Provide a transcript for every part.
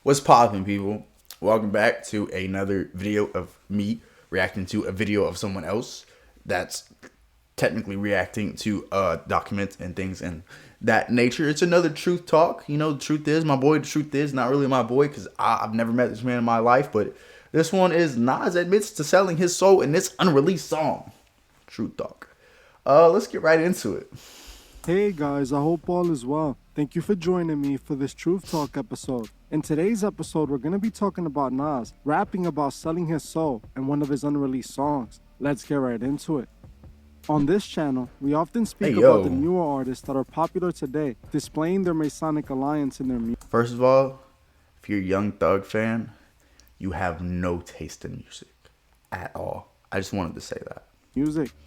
What's poppin', people? Welcome back to another video of me reacting to a video of someone else that's technically reacting to documents and things and that nature. It's another truth talk. You know, the truth is my boy. The truth is not really my boy because I've never met this man in my life. But this one is Nas admits to selling his soul in this unreleased song. Truth talk. Let's get right into it. Hey guys, I hope all is well. Thank you for joining me for this Truth Talk episode. In today's episode, we're going to be talking about Nas rapping about selling his soul in one of his unreleased songs. Let's get right into it. On this channel, we often speak about the newer artists that are popular today, displaying their Masonic alliance in their music. First of all, if you're a Young Thug fan, you have no taste in music at all. I just wanted to say that.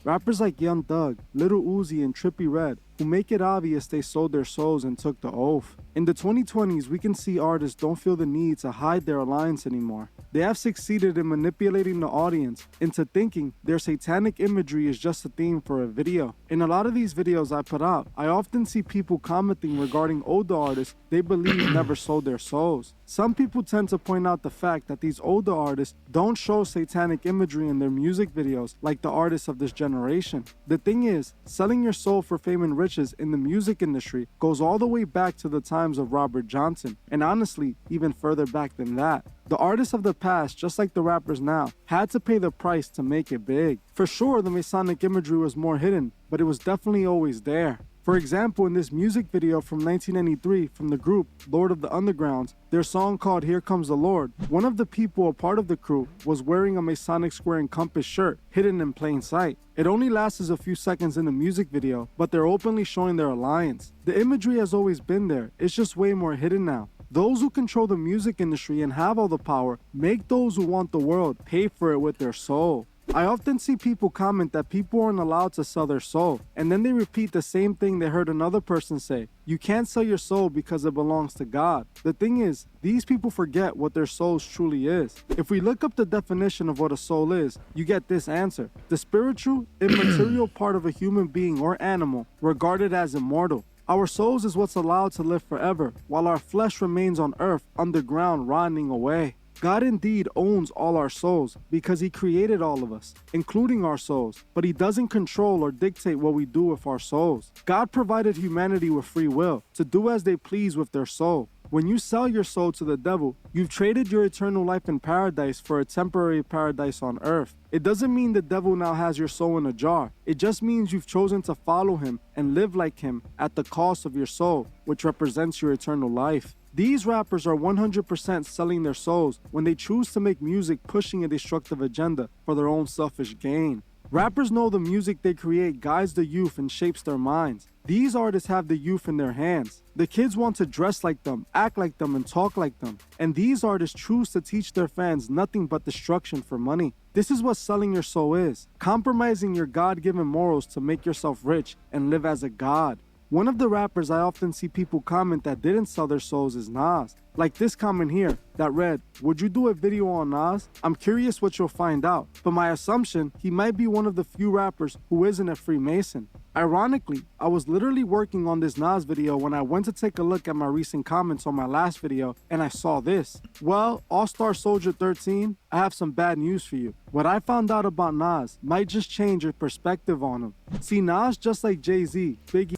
Rappers like Young Thug, Lil Uzi, and Trippie Redd, who make it obvious they sold their souls and took the oath. In the 2020s, we can see artists don't feel the need to hide their alliance anymore. They have succeeded in manipulating the audience into thinking their satanic imagery is just a theme for a video. In a lot of these videos I put out, I often see people commenting regarding older artists they believe never sold their souls. Some people tend to point out the fact that these older artists don't show satanic imagery in their music videos like the artists of this generation. The thing is, selling your soul for fame and riches in the music industry goes all the way back to the times of Robert Johnson, and honestly, even further back than that. The artists of the past, just like the rappers now, had to pay the price to make it big. For sure, the Masonic imagery was more hidden, but it was definitely always there. For example, in this music video from 1993 from the group Lord of the Undergrounds, their song called Here Comes the Lord, one of the people a part of the crew was wearing a Masonic square and compass shirt hidden in plain sight. It only lasts a few seconds in the music video, but they're openly showing their alliance. The imagery has always been there, it's just way more hidden now. Those who control the music industry and have all the power make those who want the world pay for it with their soul. I often see people comment that people aren't allowed to sell their soul, and then they repeat the same thing they heard another person say. You can't sell your soul because it belongs to God. The thing is, these people forget what their souls truly is. If we look up the definition of what a soul is, you get this answer. The spiritual, immaterial part of a human being or animal regarded as immortal. Our souls is what's allowed to live forever, while our flesh remains on earth underground rotting away. God indeed owns all our souls because he created all of us, including our souls, but he doesn't control or dictate what we do with our souls. God provided humanity with free will to do as they please with their soul. When you sell your soul to the devil, you've traded your eternal life in paradise for a temporary paradise on earth. It doesn't mean the devil now has your soul in a jar. It just means you've chosen to follow him and live like him at the cost of your soul, which represents your eternal life. These rappers are 100% selling their souls when they choose to make music pushing a destructive agenda for their own selfish gain. Rappers know the music they create guides the youth and shapes their minds. These artists have the youth in their hands. The kids want to dress like them, act like them, and talk like them. And these artists choose to teach their fans nothing but destruction for money. This is what selling your soul is. Compromising your God-given morals to make yourself rich and live as a god. One of the rappers I often see people comment that didn't sell their souls is Nas. Like this comment here that read, "Would you do a video on Nas? I'm curious what you'll find out." But my assumption, he might be one of the few rappers who isn't a Freemason. Ironically, I was literally working on this Nas video when I went to take a look at my recent comments on my last video and I saw this. Well, All-Star Soldier 13, I have some bad news for you. What I found out about Nas might just change your perspective on him. See, Nas, just like Jay-Z, Biggie,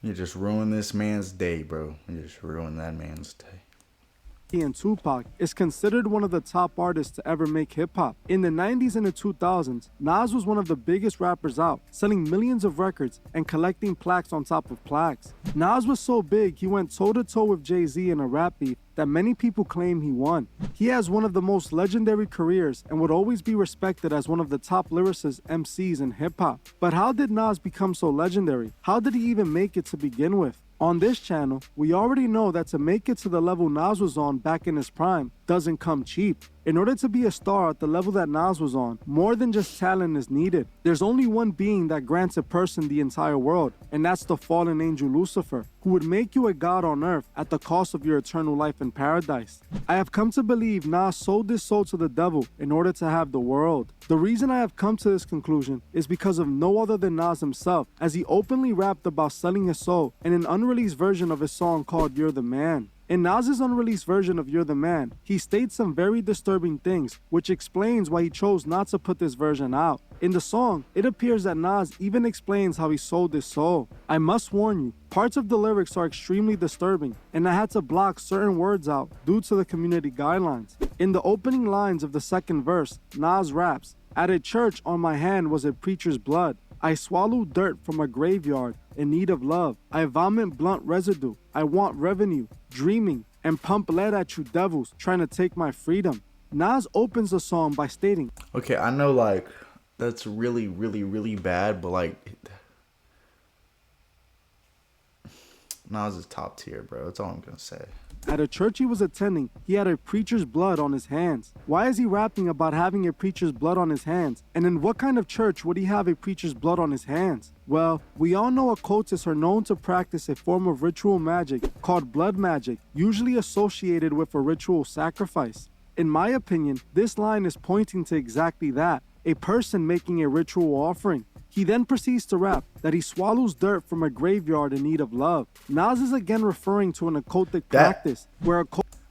You just ruined this man's day, bro. You just ruined that man's day. and Tupac is considered one of the top artists to ever make hip-hop. In the 90s and the 2000s, Nas was one of the biggest rappers out, selling millions of records and collecting plaques on top of plaques. Nas was so big, he went toe-to-toe with Jay-Z in a rap beef that many people claim he won. He has one of the most legendary careers and would always be respected as one of the top lyricists, MCs in hip-hop. But how did Nas become so legendary? How did he even make it to begin with? On this channel, we already know that to make it to the level Nas was on back in his prime doesn't come cheap. In order to be a star at the level that Nas was on, more than just talent is needed. There's only one being that grants a person the entire world, and that's the fallen angel Lucifer, who would make you a god on earth at the cost of your eternal life in paradise. I have come to believe Nas sold his soul to the devil in order to have the world. The reason I have come to this conclusion is because of no other than Nas himself, as he openly rapped about selling his soul in an unreleased version of his song called You're the Man. In Nas's unreleased version of You're the Man, he states some very disturbing things, which explains why he chose not to put this version out. In the song, it appears that Nas even explains how he sold his soul. I must warn you, parts of the lyrics are extremely disturbing, and I had to block certain words out due to the community guidelines. In the opening lines of the second verse, Nas raps, "At a church on my hand was a preacher's blood. I swallow dirt from a graveyard in need of love. I vomit blunt residue. I want revenue, dreaming, and pump lead at you devils trying to take my freedom." Nas opens the song by stating, Okay, I know, like, that's really, really, really bad, but, like, Nas is top tier, bro. That's all I'm gonna say. at a church he was attending, he had a preacher's blood on his hands. Why is he rapping about having a preacher's blood on his hands? And in what kind of church would he have a preacher's blood on his hands? Well, we all know occultists are known to practice a form of ritual magic called blood magic, usually associated with a ritual sacrifice. In my opinion, this line is pointing to exactly that, a person making a ritual offering. He then proceeds to rap that he swallows dirt from a graveyard in need of love. Nas is again referring to an occultic practice where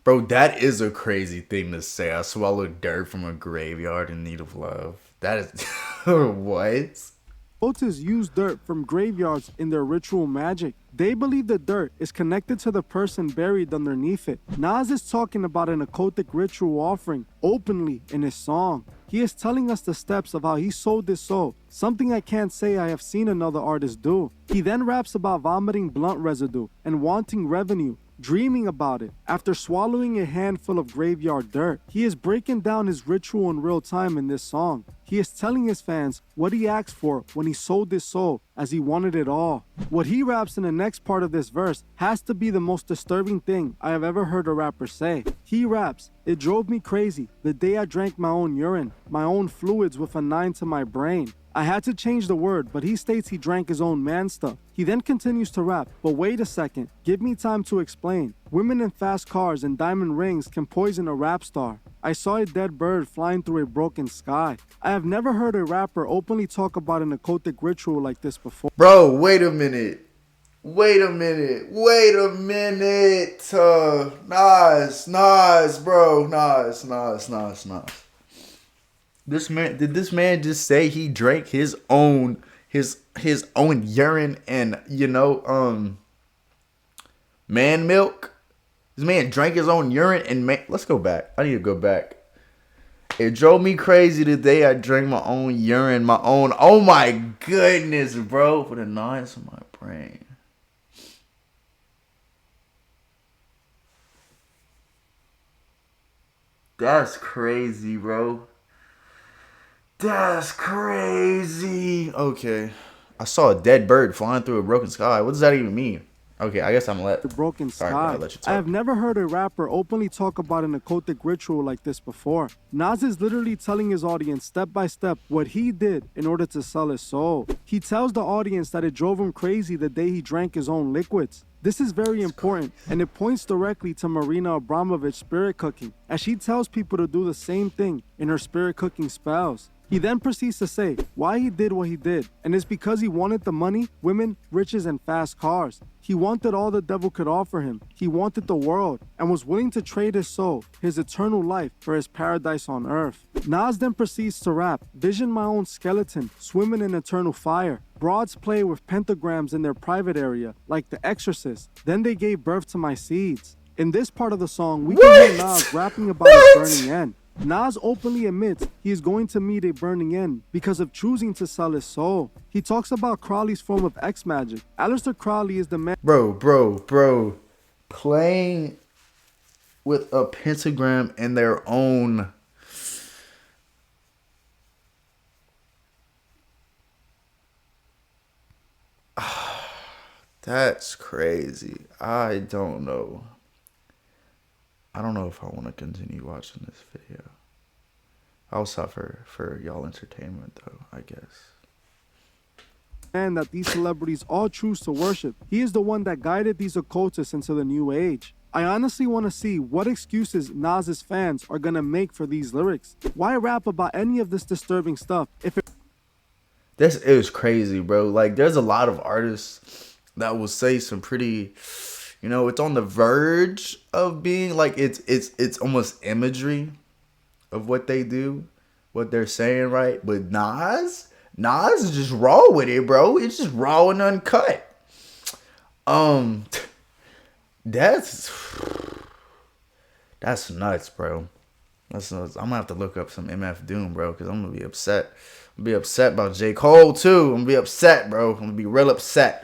Bro, that is a crazy thing to say. I swallowed dirt from a graveyard in need of love. That is what? occultists use dirt from graveyards in their ritual magic. They believe the dirt is connected to the person buried underneath it. Nas is talking about an occultic ritual offering openly in his song. He is telling us the steps of how he sold his soul, something I can't say I have seen another artist do. He then raps about vomiting blunt residue and wanting revenue, dreaming about it after swallowing a handful of graveyard dirt. He is breaking down his ritual in real time in this song. He is telling his fans what he asked for when he sold his soul, as he wanted it all. What he raps in the next part of this verse has to be the most disturbing thing I have ever heard a rapper say. He raps, "It drove me crazy the day I drank my own urine, my own fluids with a 9 to my brain." I had to change the word, but he states he drank his own man stuff. He then continues to rap, "But wait a second, give me time to explain. Women in fast cars and diamond rings can poison a rap star. I saw a dead bird flying through a broken sky." I have never heard a rapper openly talk about an occultic ritual like this before. Bro, wait a minute. Wait a minute. Wait a minute. Nas, bro. Nas. Did this man just say he drank his own urine and man milk? This man drank his own urine and let's go back. I need to go back. It drove me crazy the day I drank my own urine, oh my goodness, bro, for the noise in my brain. That's crazy, bro. That's crazy. Okay. I saw a dead bird flying through a broken sky. What does that even mean? Okay, I guess I'm The broken Sorry, sky. I'll let you talk. I have never heard a rapper openly talk about an occultic ritual like this before. Nas is literally telling his audience step by step what he did in order to sell his soul. He tells the audience that it drove him crazy the day he drank his own liquids. This is very important, and it points directly to Marina Abramovich's spirit cooking, as she tells people to do the same thing in her spirit cooking spells. He then proceeds to say why he did what he did, and it's because he wanted the money, women, riches, and fast cars. He wanted all the devil could offer him. He wanted the world, and was willing to trade his soul, his eternal life, for his paradise on earth. Nas then proceeds to rap, "Vision my own skeleton, swimming in eternal fire. Broads play with pentagrams in their private area, like The Exorcist. Then they gave birth to my seeds." In this part of the song, we can hear Nas rapping about his burning end. Nas openly admits he is going to meet a burning end because of choosing to sell his soul. He talks about Crowley's form of X magic. Aleister Crowley is the man. Bro. Playing with a pentagram in their own. That's crazy. I don't know. I don't know if I want to continue watching this video. I'll suffer for y'all entertainment though, I guess. And that these celebrities all choose to worship. He is the one that guided these occultists into the new age. I honestly want to see what excuses Nas's fans are gonna make for these lyrics. Why rap about any of this disturbing stuff if This is crazy, bro. Like, there's a lot of artists that will say some pretty, You know, it's on the verge of being like it's almost imagery of what they do, what they're saying, right? But Nas is just raw with it, bro. It's just raw and uncut. Um, that's nuts, bro. That's nuts. I'm gonna have to look up some MF Doom, bro, because I'm gonna be upset. I'm gonna be upset about J. Cole too. I'm gonna be upset, bro. I'm gonna be real upset.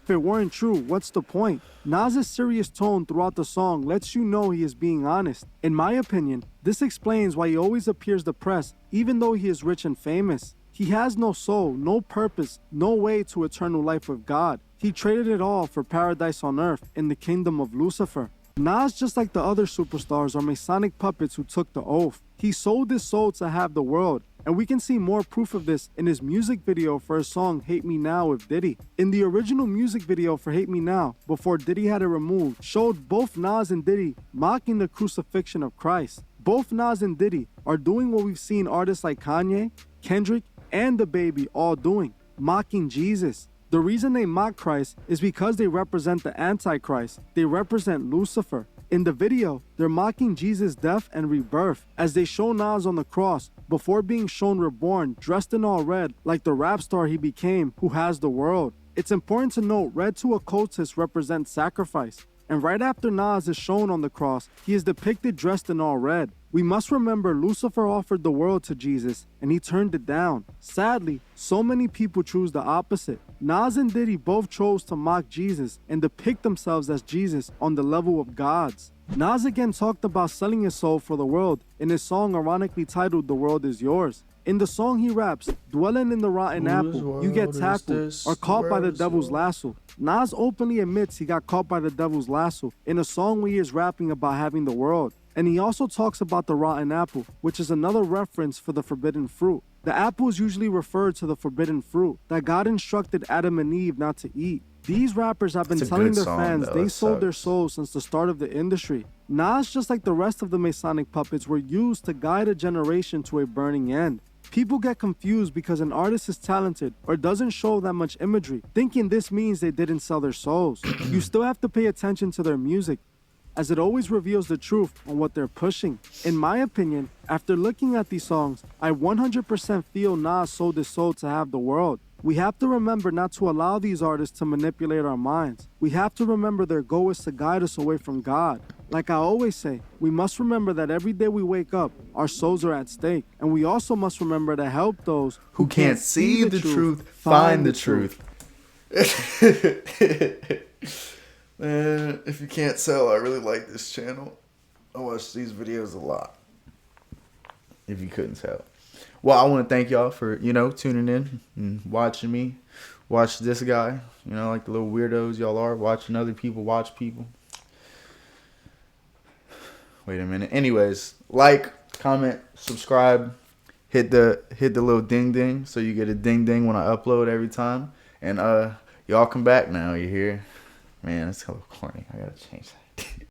If it weren't true, what's the point? Nas's serious tone throughout the song lets you know he is being honest. In my opinion, this explains why he always appears depressed, even though he is rich and famous. He has no soul, no purpose, no way to eternal life with God. He traded it all for paradise on earth in the kingdom of Lucifer. Nas, just like the other superstars, are Masonic puppets who took the oath. He sold his soul to have the world, and we can see more proof of this in his music video for his song Hate Me Now with Diddy. In the original music video for Hate Me Now, before Diddy had it removed, showed both Nas and Diddy mocking the crucifixion of Christ. Both Nas and Diddy are doing what we've seen artists like Kanye, Kendrick, and DaBaby all doing, mocking Jesus. The reason they mock Christ is because they represent the Antichrist. They represent Lucifer. In the video, they're mocking Jesus' death and rebirth as they show Nas on the cross before being shown reborn, dressed in all red like the rap star he became who has the world. It's important to note red to occultists represents sacrifice. And right after Nas is shown on the cross, he is depicted dressed in all red. We must remember Lucifer offered the world to Jesus and he turned it down. Sadly, so many people choose the opposite. Nas and Diddy both chose to mock Jesus and depict themselves as Jesus on the level of gods. Nas again talked about selling his soul for the world in his song ironically titled The World Is Yours. In the song he raps, dwelling in the rotten apple, you get tackled or caught by the devil's lasso. Nas openly admits he got caught by the devil's lasso in a song where he is rapping about having the world. And he also talks about the rotten apple, which is another reference for the forbidden fruit. The apple is usually referred to the forbidden fruit that God instructed Adam and Eve not to eat. These rappers have been telling their fans they sold their souls since the start of the industry. Nas, just like the rest of the Masonic puppets, were used to guide a generation to a burning end. People get confused because an artist is talented or doesn't show that much imagery, thinking this means they didn't sell their souls. You still have to pay attention to their music, as it always reveals the truth on what they're pushing. In my opinion, after looking at these songs, I 100% feel Nas sold his soul to have the world. We have to remember not to allow these artists to manipulate our minds. We have to remember their goal is to guide us away from God. Like I always say, we must remember that every day we wake up, our souls are at stake. And we also must remember to help those who can't see the truth find the truth. Man, if you can't tell, I really like this channel. I watch these videos a lot. If you couldn't tell. Well, I want to thank y'all for, tuning in and watching me. Watch this guy. Like the little weirdos y'all are. Watching other people watch people. Wait a minute. Anyways, like, comment, subscribe. Hit the little ding ding so you get a ding ding when I upload every time. And y'all come back now, you hear? Man, it's hella corny. I gotta change that.